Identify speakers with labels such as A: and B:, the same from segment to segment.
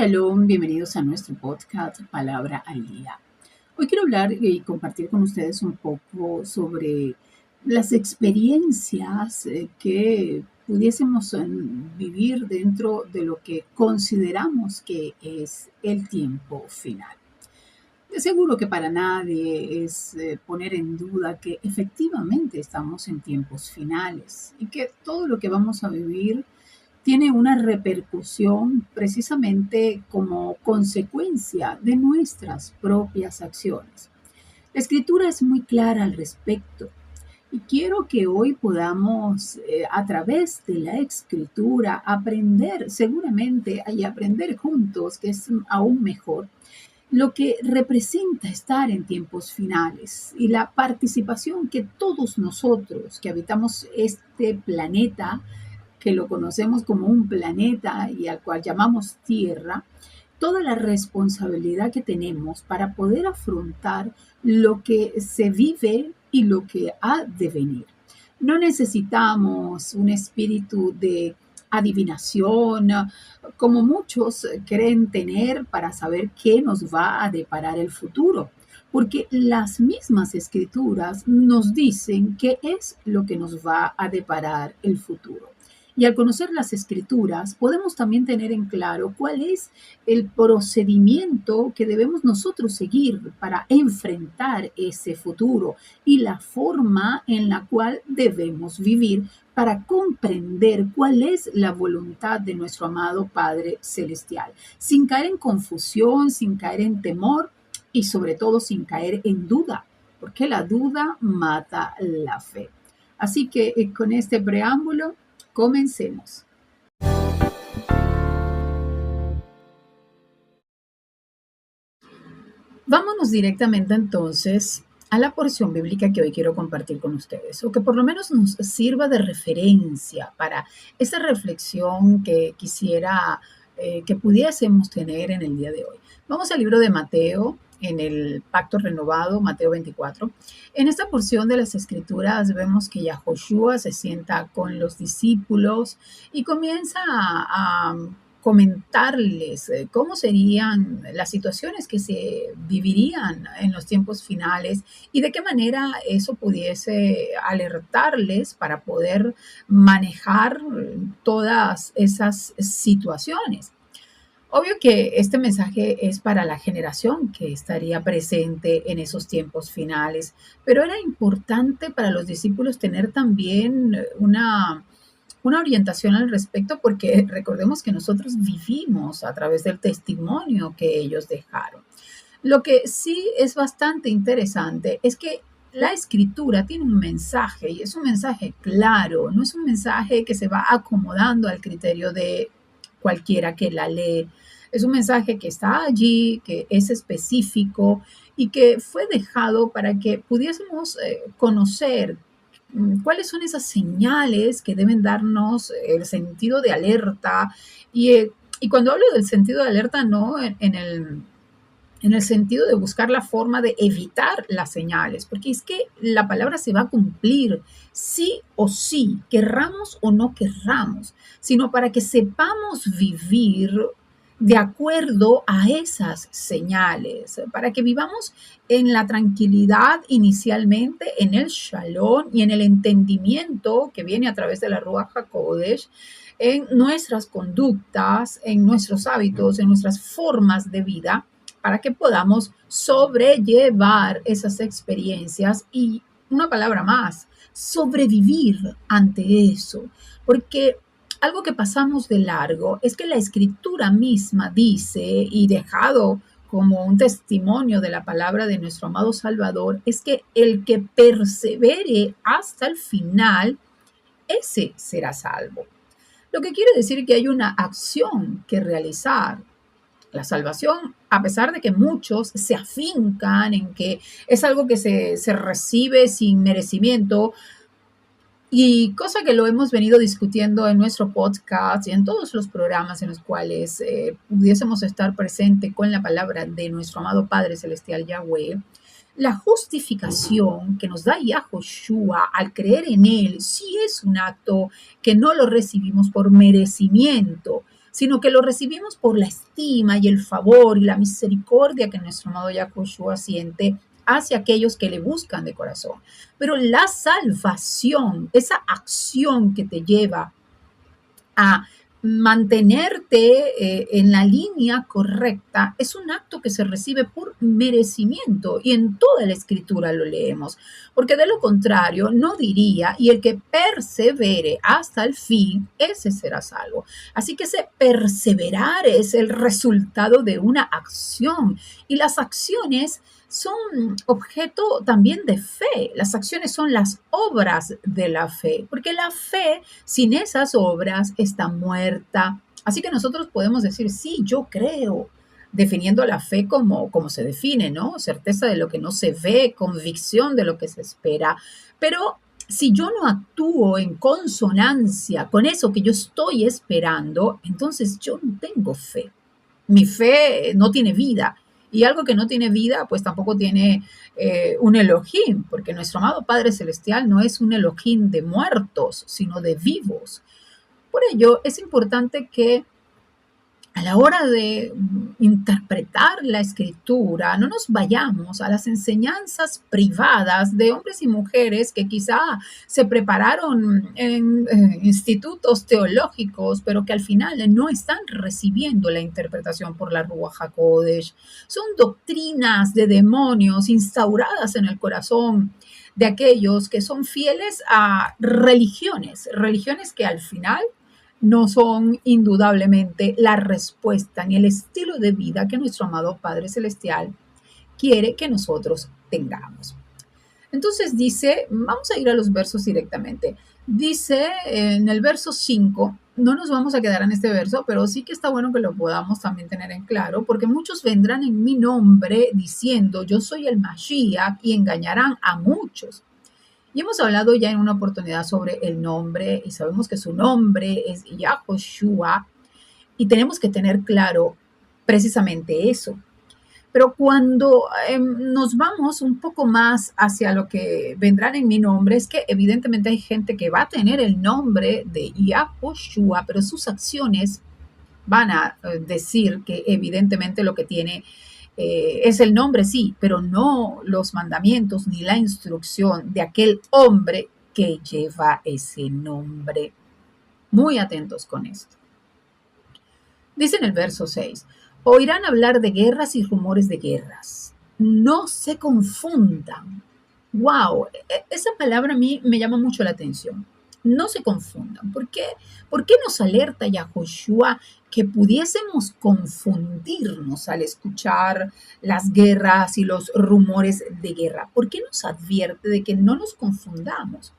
A: Shalom, bienvenidos a nuestro podcast Palabra al Día. Hoy quiero hablar y compartir con ustedes un poco sobre las experiencias que pudiésemos vivir dentro de lo que consideramos que es el tiempo final. De seguro que para nadie es poner en duda que efectivamente estamos en tiempos finales y que todo lo que vamos a vivir tiene una repercusión precisamente como consecuencia de nuestras propias acciones. La escritura es muy clara al respecto y quiero que hoy podamos, a través de la escritura, aprender seguramente y aprender juntos, que es aún mejor, lo que representa estar en tiempos finales y la participación que todos nosotros que habitamos este planeta, que lo conocemos como un planeta y al cual llamamos Tierra, toda la responsabilidad que tenemos para poder afrontar lo que se vive y lo que ha de venir. No necesitamos un espíritu de adivinación, como muchos creen tener para saber qué nos va a deparar el futuro, porque las mismas escrituras nos dicen qué es lo que nos va a deparar el futuro. Y al conocer las escrituras, podemos también tener en claro cuál es el procedimiento que debemos nosotros seguir para enfrentar ese futuro y la forma en la cual debemos vivir para comprender cuál es la voluntad de nuestro amado Padre Celestial, sin caer en confusión, sin caer en temor y sobre todo sin caer en duda, porque la duda mata la fe. Así que con este preámbulo, comencemos. Vámonos directamente entonces a la porción bíblica que hoy quiero compartir con ustedes, o que por lo menos nos sirva de referencia para esa reflexión que quisiera que pudiésemos tener en el día de hoy. Vamos al libro de Mateo, en el Pacto Renovado, Mateo 24. En esta porción de las Escrituras vemos que Yahoshua se sienta con los discípulos y comienza a comentarles cómo serían las situaciones que se vivirían en los tiempos finales y de qué manera eso pudiese alertarles para poder manejar todas esas situaciones. Obvio que este mensaje es para la generación que estaría presente en esos tiempos finales, pero era importante para los discípulos tener también una orientación al respecto, porque recordemos que nosotros vivimos a través del testimonio que ellos dejaron. Lo que sí es bastante interesante es que la escritura tiene un mensaje y es un mensaje claro, no es un mensaje que se va acomodando al criterio de cualquiera que la lee. Es un mensaje que está allí, que es específico y que fue dejado para que pudiésemos conocer cuáles son esas señales que deben darnos el sentido de alerta. Y cuando hablo del sentido de alerta, no en el sentido de buscar la forma de evitar las señales, porque es que la palabra se va a cumplir sí o sí, querramos o no querramos, sino para que sepamos vivir de acuerdo a esas señales, para que vivamos en la tranquilidad inicialmente, en el shalom y en el entendimiento que viene a través de la Ruach HaKodesh, en nuestras conductas, en nuestros hábitos, en nuestras formas de vida, para que podamos sobrellevar esas experiencias y, una palabra más, sobrevivir ante eso. Porque algo que pasamos de largo es que la escritura misma dice, y dejado como un testimonio de la palabra de nuestro amado Salvador, es que el que persevere hasta el final, ese será salvo. Lo que quiere decir que hay una acción que realizar. La salvación, a pesar de que muchos se afincan en que es algo que se recibe sin merecimiento, y cosa que lo hemos venido discutiendo en nuestro podcast y en todos los programas en los cuales pudiésemos estar presente con la palabra de nuestro amado Padre Celestial Yahweh, la justificación que nos da Yahoshua al creer en Él sí es un acto que no lo recibimos por merecimiento, sino que lo recibimos por la estima y el favor y la misericordia que nuestro amado Yahushua siente hacia aquellos que le buscan de corazón. Pero la salvación, esa acción que te lleva a mantenerte en la línea correcta, es un acto que se recibe por merecimiento y en toda la escritura lo leemos, porque de lo contrario no diría, y el que persevere hasta el fin, ese será salvo. Así que ese perseverar es el resultado de una acción y las acciones son objeto también de fe. Las acciones son las obras de la fe, porque la fe sin esas obras está muerta. Así que nosotros podemos decir, sí, yo creo, definiendo la fe como se define, ¿no? Certeza de lo que no se ve, convicción de lo que se espera. Pero si yo no actúo en consonancia con eso que yo estoy esperando, entonces yo no tengo fe. Mi fe no tiene vida. Y algo que no tiene vida, pues tampoco tiene un Elohim, porque nuestro amado Padre Celestial no es un Elohim de muertos, sino de vivos. Por ello, es importante que a la hora de interpretar la escritura, no nos vayamos a las enseñanzas privadas de hombres y mujeres que quizá se prepararon en institutos teológicos, pero que al final no están recibiendo la interpretación por la Ruach HaKodesh. Son doctrinas de demonios instauradas en el corazón de aquellos que son fieles a religiones que al final no son indudablemente la respuesta ni el estilo de vida que nuestro amado Padre Celestial quiere que nosotros tengamos. Entonces dice, vamos a ir a los versos directamente. Dice en el verso 5, no nos vamos a quedar en este verso, pero sí que está bueno que lo podamos también tener en claro, porque muchos vendrán en mi nombre diciendo, yo soy el Mashiach, y engañarán a muchos. Y hemos hablado ya en una oportunidad sobre el nombre y sabemos que su nombre es Yahushua y tenemos que tener claro precisamente eso. Pero cuando nos vamos un poco más hacia lo que vendrán en mi nombre, es que evidentemente hay gente que va a tener el nombre de Yahushua, pero sus acciones van a decir que evidentemente lo que tiene es el nombre, sí, pero no los mandamientos ni la instrucción de aquel hombre que lleva ese nombre. Muy atentos con esto. Dice en el verso 6, oirán hablar de guerras y rumores de guerras. No se confundan. Wow, esa palabra a mí me llama mucho la atención. No se confundan. ¿Por qué? ¿Por qué nos alerta Yahushua que pudiésemos confundirnos al escuchar las guerras y los rumores de guerra? ¿Por qué nos advierte de que no nos confundamos?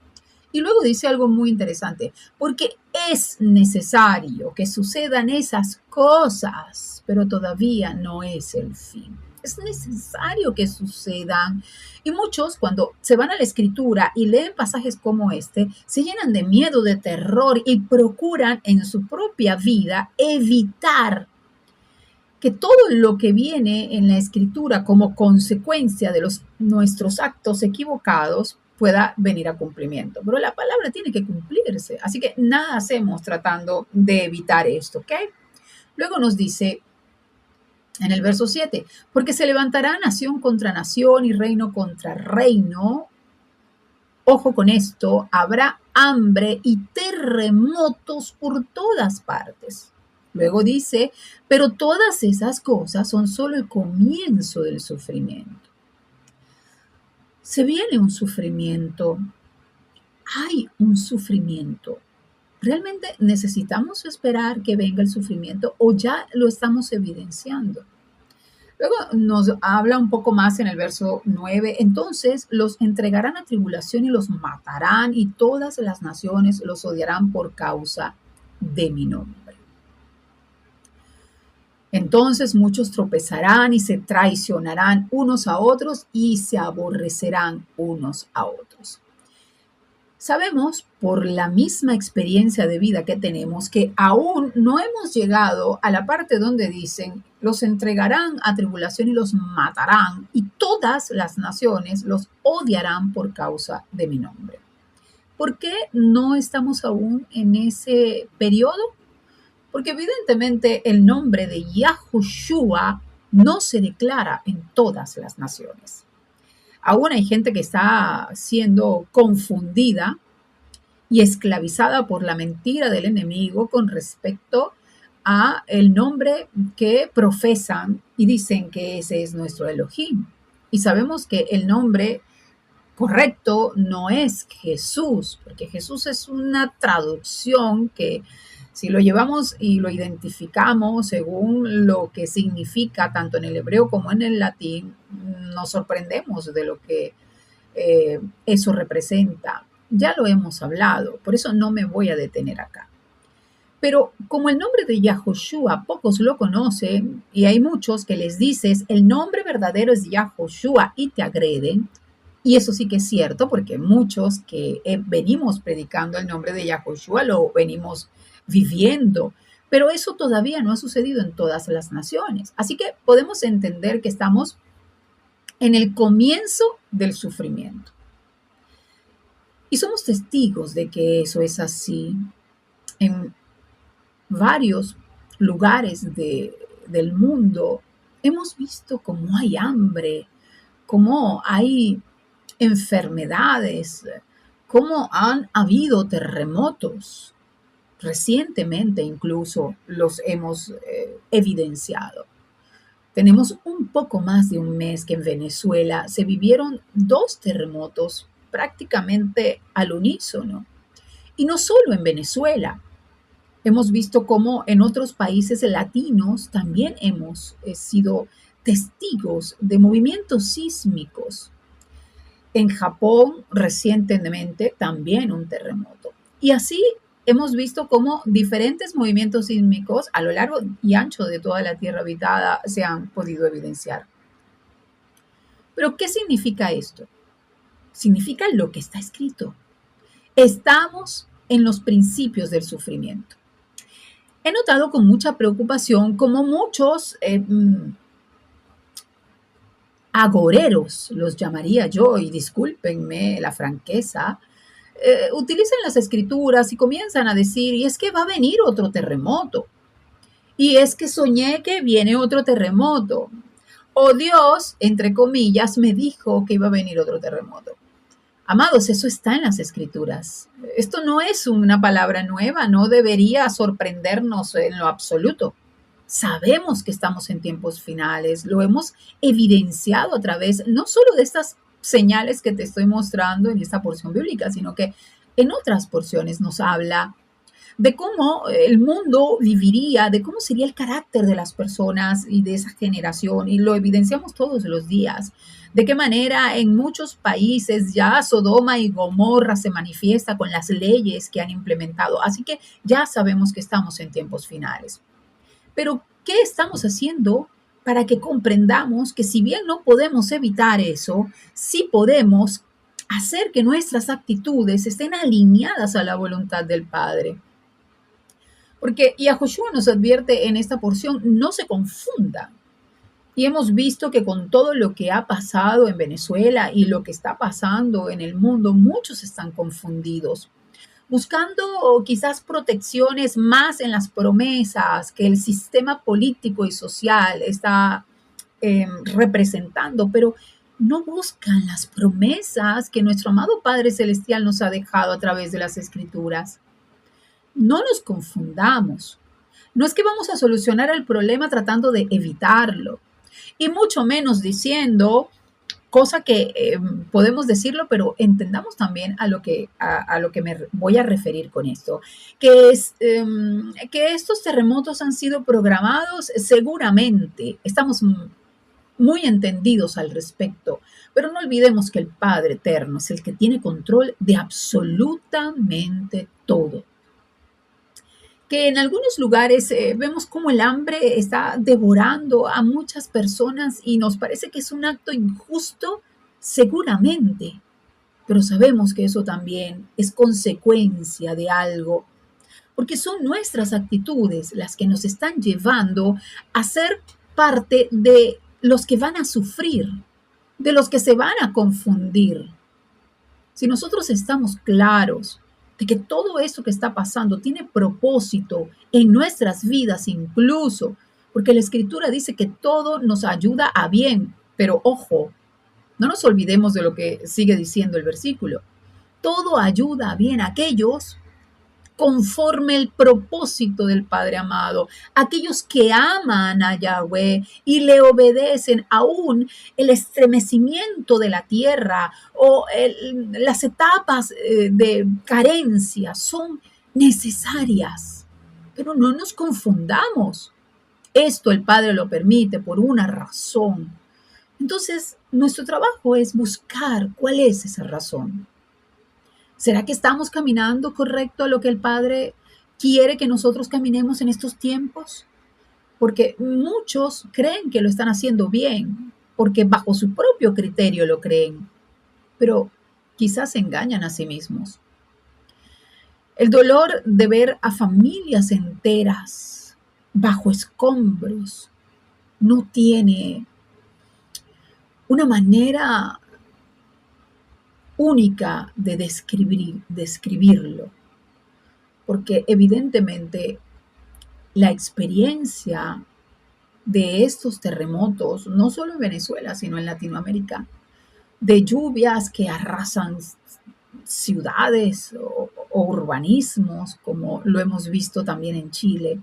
A: Y luego dice algo muy interesante, porque es necesario que sucedan esas cosas, pero todavía no es el fin. Es necesario que sucedan. Y muchos, cuando se van a la escritura y leen pasajes como este, se llenan de miedo, de terror y procuran en su propia vida evitar que todo lo que viene en la escritura como consecuencia de nuestros actos equivocados pueda venir a cumplimiento. Pero la palabra tiene que cumplirse. Así que nada hacemos tratando de evitar esto, ¿ok? Luego nos dice en el verso 7, porque se levantará nación contra nación y reino contra reino. Ojo con esto, habrá hambre y terremotos por todas partes. Luego dice, pero todas esas cosas son solo el comienzo del sufrimiento. Se viene un sufrimiento, hay un sufrimiento. ¿Realmente necesitamos esperar que venga el sufrimiento o ya lo estamos evidenciando? Luego nos habla un poco más en el verso 9. Entonces los entregarán a tribulación y los matarán y todas las naciones los odiarán por causa de mi nombre. Entonces muchos tropezarán y se traicionarán unos a otros y se aborrecerán unos a otros. Sabemos por la misma experiencia de vida que tenemos que aún no hemos llegado a la parte donde dicen los entregarán a tribulación y los matarán y todas las naciones los odiarán por causa de mi nombre. ¿Por qué no estamos aún en ese periodo? porque evidentemente el nombre de Yahushua no se declara en todas las naciones. Aún hay gente que está siendo confundida y esclavizada por la mentira del enemigo con respecto a el nombre que profesan y dicen que ese es nuestro Elohim. Y sabemos que el nombre correcto no es Jesús, porque Jesús es una traducción que si lo llevamos y lo identificamos según lo que significa tanto en el hebreo como en el latín, nos sorprendemos de lo que eso representa. Ya lo hemos hablado, por eso no me voy a detener acá. Pero como el nombre de Yahushua pocos lo conocen y hay muchos que les dices el nombre verdadero es Yahushua y te agreden, y eso sí que es cierto porque muchos que venimos predicando el nombre de Yahushua lo venimos viviendo, pero eso todavía no ha sucedido en todas las naciones. Así que podemos entender que estamos en el comienzo del sufrimiento. Y somos testigos de que eso es así en varios lugares del mundo. Hemos visto cómo hay hambre, cómo hay enfermedades, cómo han habido terremotos. Recientemente incluso los hemos evidenciado. Tenemos un poco más de un mes que en Venezuela se vivieron 2 terremotos prácticamente al unísono. Y no solo en Venezuela. Hemos visto cómo en otros países latinos también hemos sido testigos de movimientos sísmicos. En Japón recientemente también un terremoto. Y así hemos visto cómo diferentes movimientos sísmicos a lo largo y ancho de toda la tierra habitada se han podido evidenciar. Pero ¿qué significa esto? Significa lo que está escrito. Estamos en los principios del sufrimiento. He notado con mucha preocupación cómo muchos agoreros, los llamaría yo, y discúlpenme la franqueza, utilizan las escrituras y comienzan a decir, y es que va a venir otro terremoto, y es que soñé que viene otro terremoto, o Dios, entre comillas, me dijo que iba a venir otro terremoto. Amados, eso está en las escrituras. Esto no es una palabra nueva, no debería sorprendernos en lo absoluto. Sabemos que estamos en tiempos finales, lo hemos evidenciado a través no solo de estas señales que te estoy mostrando en esta porción bíblica, sino que en otras porciones nos habla de cómo el mundo viviría, de cómo sería el carácter de las personas y de esa generación, y lo evidenciamos todos los días. De qué manera en muchos países ya Sodoma y Gomorra se manifiesta con las leyes que han implementado. Así que ya sabemos que estamos en tiempos finales. Pero, ¿qué estamos haciendo para que comprendamos que si bien no podemos evitar eso, sí podemos hacer que nuestras actitudes estén alineadas a la voluntad del Padre? Porque Yahushua nos advierte en esta porción, no se confundan. Y hemos visto que con todo lo que ha pasado en Venezuela y lo que está pasando en el mundo, muchos están confundidos, buscando quizás protecciones más en las promesas que el sistema político y social está representando, pero no buscan las promesas que nuestro amado Padre Celestial nos ha dejado a través de las Escrituras. No nos confundamos. No es que vamos a solucionar el problema tratando de evitarlo, y mucho menos diciendo, cosa que podemos decirlo, pero entendamos también a lo que me voy a referir con esto, que es que estos terremotos han sido programados seguramente. Estamos muy entendidos al respecto, pero no olvidemos que el Padre Eterno es el que tiene control de absolutamente todo. Que en algunos lugares vemos cómo el hambre está devorando a muchas personas y nos parece que es un acto injusto, seguramente, pero sabemos que eso también es consecuencia de algo, porque son nuestras actitudes las que nos están llevando a ser parte de los que van a sufrir, de los que se van a confundir. Si nosotros estamos claros de que todo esto que está pasando tiene propósito en nuestras vidas incluso, porque la Escritura dice que todo nos ayuda a bien, pero ojo, no nos olvidemos de lo que sigue diciendo el versículo. Todo ayuda a bien a aquellos conforme el propósito del Padre amado, aquellos que aman a Yahweh y le obedecen aún el estremecimiento de la tierra o las etapas de carencia son necesarias. Pero no nos confundamos. Esto el Padre lo permite por una razón. Entonces, nuestro trabajo es buscar cuál es esa razón. ¿Será que estamos caminando correcto a lo que el Padre quiere que nosotros caminemos en estos tiempos? Porque muchos creen que lo están haciendo bien, porque bajo su propio criterio lo creen, pero quizás se engañan a sí mismos. El dolor de ver a familias enteras bajo escombros no tiene una manera única de describirlo, porque evidentemente la experiencia de estos terremotos, no solo en Venezuela, sino en Latinoamérica, de lluvias que arrasan ciudades o urbanismos, como lo hemos visto también en Chile,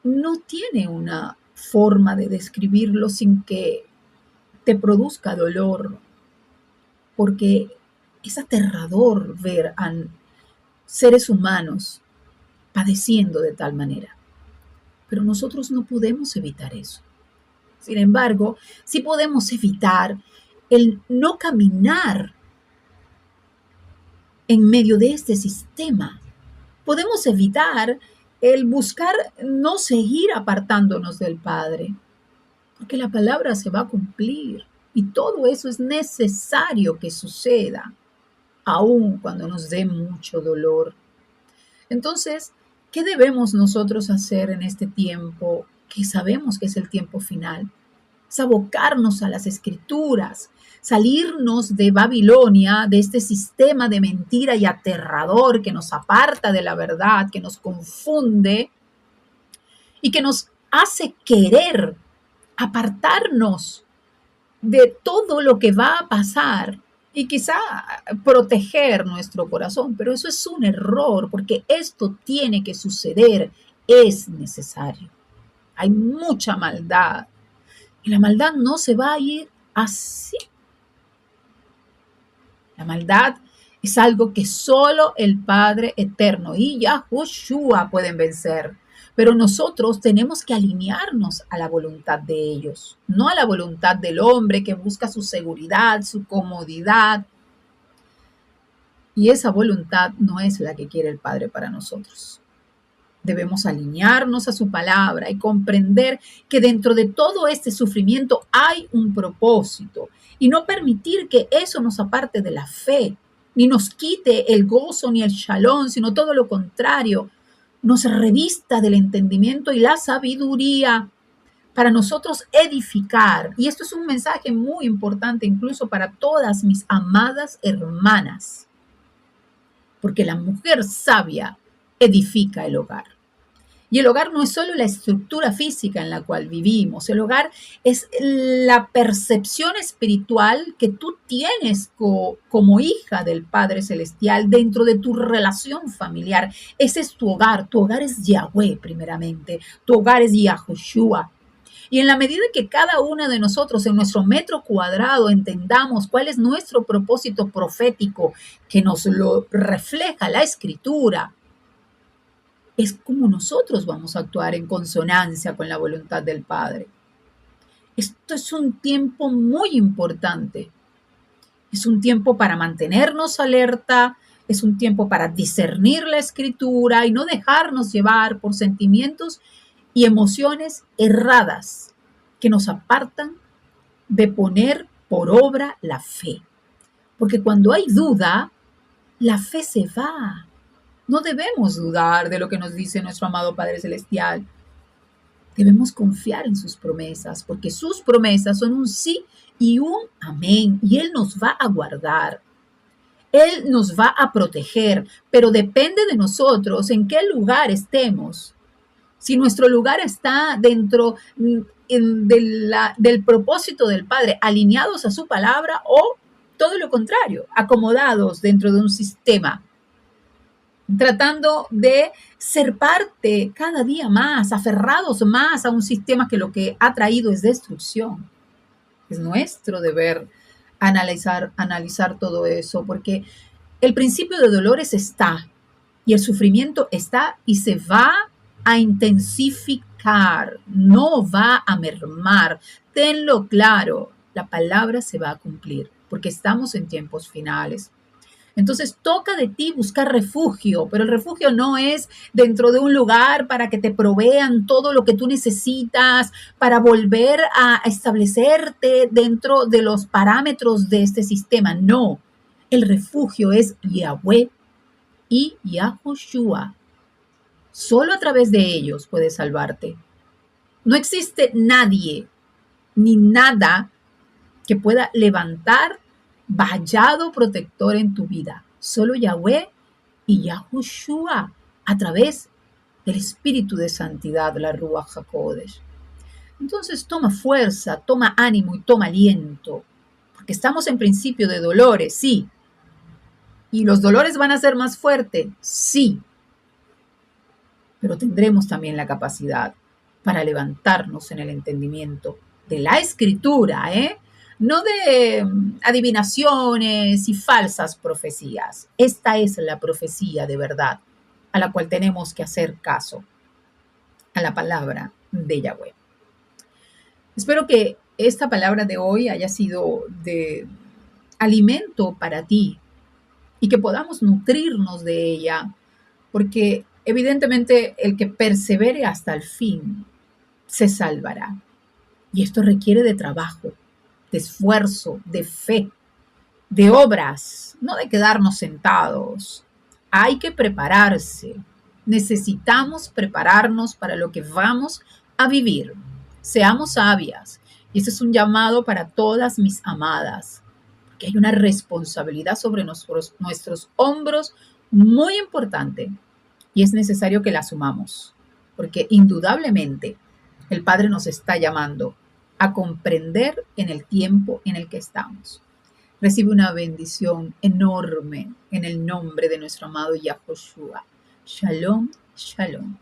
A: no tiene una forma de describirlo sin que te produzca dolor, porque es aterrador ver a seres humanos padeciendo de tal manera. Pero nosotros no podemos evitar eso. Sin embargo, sí podemos evitar el no caminar en medio de este sistema. Podemos evitar el buscar no seguir apartándonos del Padre, porque la palabra se va a cumplir y todo eso es necesario que suceda, aun cuando nos dé mucho dolor. Entonces, ¿qué debemos nosotros hacer en este tiempo que sabemos que es el tiempo final? Es abocarnos a las Escrituras, salirnos de Babilonia, de este sistema de mentira y aterrador que nos aparta de la verdad, que nos confunde y que nos hace querer apartarnos de todo lo que va a pasar y quizá proteger nuestro corazón, pero eso es un error porque esto tiene que suceder, es necesario. Hay mucha maldad y la maldad no se va a ir así. La maldad es algo que solo el Padre Eterno y Yahushua pueden vencer. Pero nosotros tenemos que alinearnos a la voluntad de ellos, no a la voluntad del hombre que busca su seguridad, su comodidad. Y esa voluntad no es la que quiere el Padre para nosotros. Debemos alinearnos a su palabra y comprender que dentro de todo este sufrimiento hay un propósito y no permitir que eso nos aparte de la fe, ni nos quite el gozo ni el shalom, sino todo lo contrario, nos revista del entendimiento y la sabiduría para nosotros edificar. Y esto es un mensaje muy importante incluso para todas mis amadas hermanas, porque la mujer sabia edifica el hogar. Y el hogar no es solo la estructura física en la cual vivimos, el hogar es la percepción espiritual que tú tienes como hija del Padre Celestial dentro de tu relación familiar. Ese es tu hogar es Yahweh primeramente, tu hogar es Yahushua. Y en la medida que cada una de nosotros en nuestro metro cuadrado entendamos cuál es nuestro propósito profético que nos lo refleja la Escritura, es como nosotros vamos a actuar en consonancia con la voluntad del Padre. Esto es un tiempo muy importante. Es un tiempo para mantenernos alerta, es un tiempo para discernir la Escritura y no dejarnos llevar por sentimientos y emociones erradas que nos apartan de poner por obra la fe. Porque cuando hay duda, la fe se va. No debemos dudar de lo que nos dice nuestro amado Padre Celestial. Debemos confiar en sus promesas, porque sus promesas son un sí y un amén, y Él nos va a guardar. Él nos va a proteger, pero depende de nosotros en qué lugar estemos. Si nuestro lugar está dentro del propósito del Padre, alineados a su palabra, o todo lo contrario, acomodados dentro de un sistema, tratando de ser parte cada día más, aferrados más a un sistema que lo que ha traído es destrucción. Es nuestro deber analizar todo eso, porque el principio de dolores está y el sufrimiento está y se va a intensificar, no va a mermar. Tenlo claro, la palabra se va a cumplir porque estamos en tiempos finales. Entonces toca de ti buscar refugio, pero el refugio no es dentro de un lugar para que te provean todo lo que tú necesitas para volver a establecerte dentro de los parámetros de este sistema. No, el refugio es Yahweh y Yahushua. Solo a través de ellos puedes salvarte. No existe nadie ni nada que pueda levantar vallado protector en tu vida. Solo Yahweh y Yahushua a través del Espíritu de Santidad, la Ruach HaKodesh. Entonces toma fuerza, toma ánimo y toma aliento, porque estamos en principio de dolores, sí. ¿Y los dolores van a ser más fuertes? Sí. Pero tendremos también la capacidad para levantarnos en el entendimiento de la Escritura, no de adivinaciones y falsas profecías. Esta es la profecía de verdad a la cual tenemos que hacer caso, a la palabra de Yahweh. Espero que esta palabra de hoy haya sido de alimento para ti y que podamos nutrirnos de ella, porque evidentemente el que persevere hasta el fin se salvará. Y esto requiere de trabajo, de esfuerzo, de fe, de obras, no de quedarnos sentados. Hay que prepararse. Necesitamos prepararnos para lo que vamos a vivir. Seamos sabias. Y este es un llamado para todas mis amadas, porque hay una responsabilidad sobre nuestros hombros muy importante y es necesario que la asumamos, porque indudablemente el Padre nos está llamando a comprender en el tiempo en el que estamos. Recibe una bendición enorme en el nombre de nuestro amado Yahushua. Shalom, shalom.